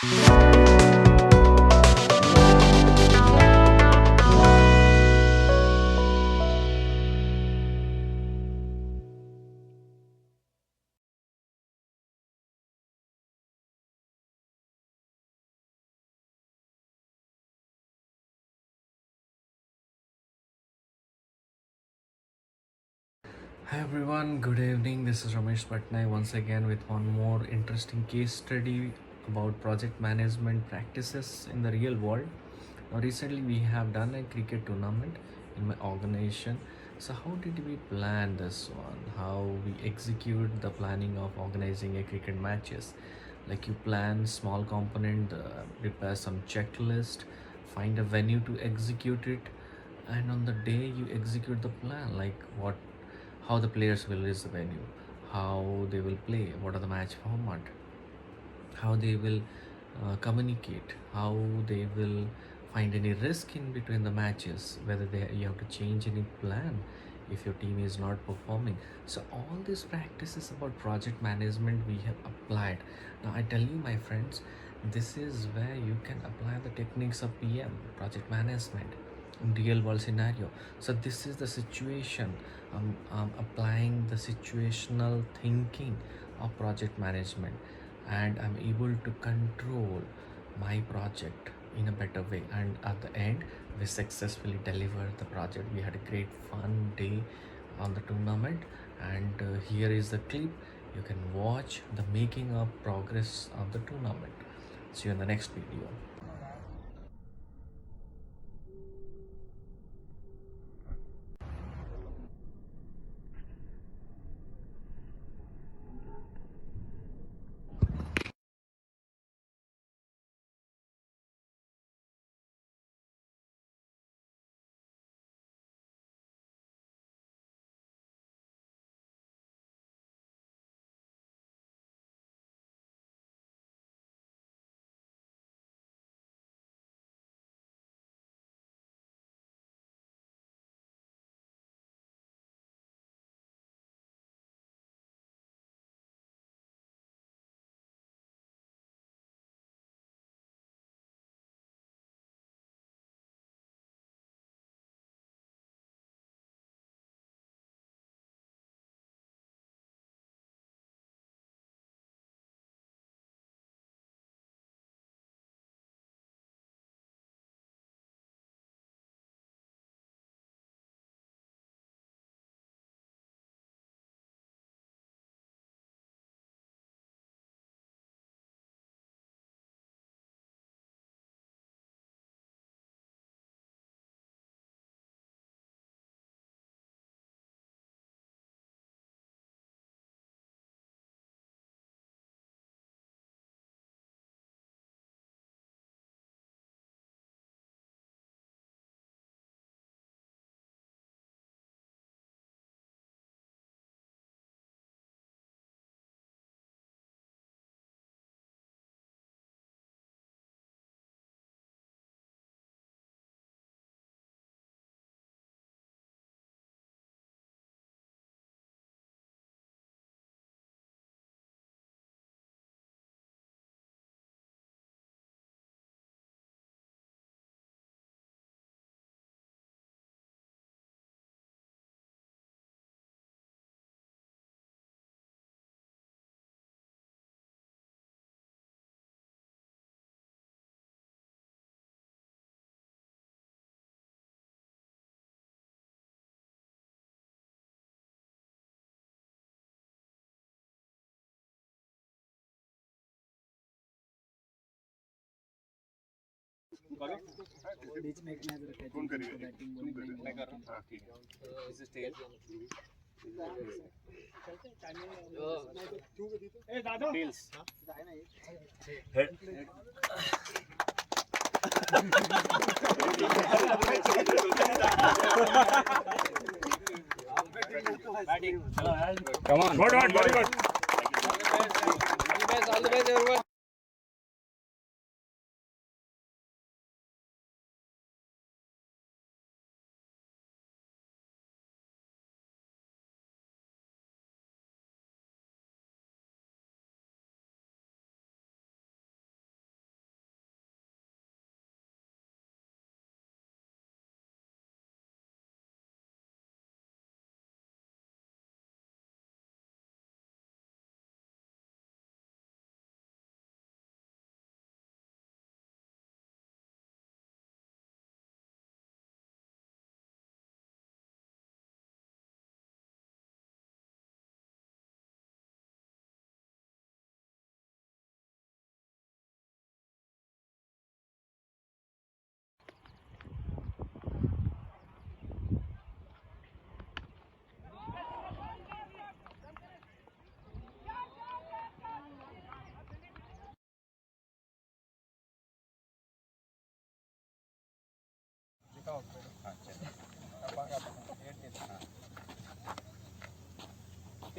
Hi everyone, good evening. This is Ramesh Patnai once again with one more interesting case study about project management practices in the real world. Now, recently we have done a cricket tournament in my organization. So, how did we plan this one? How we execute the planning of organizing a cricket matches? Like you plan small component, prepare some checklist, find a venue to execute it, and on the day you execute the plan, like how the players will reach the venue, how they will play, what are the match format, how they will communicate, how they will find any risk in between the matches, whether you have to change any plan if your team is not performing. So all these practices about project management we have applied. Now I tell you, my friends, this is where you can apply the techniques of PM, project management, in real world scenario. So this is the situation. I'm applying the situational thinking of project management, and I'm able to control my project in a better way. And at the end, we successfully delivered the project. We had a great fun day on the tournament, and here is the clip. You can watch the making of progress of the tournament. See you in the next video.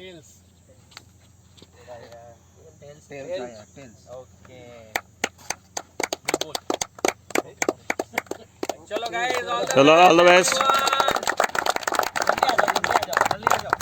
Tells. Okay. चलो guys, चलो all the best. जल्दी आ जाओ.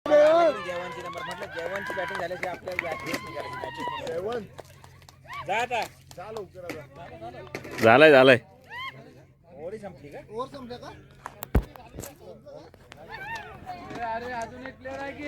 जेवणची number म्हटलं, जेवणची batting झाल्याची आपल्याला जेवण जा आता. झालंय. ओव्हर संपली का? ओव्हर संपल्या का? अरे अजून एक प्लेअर आहे की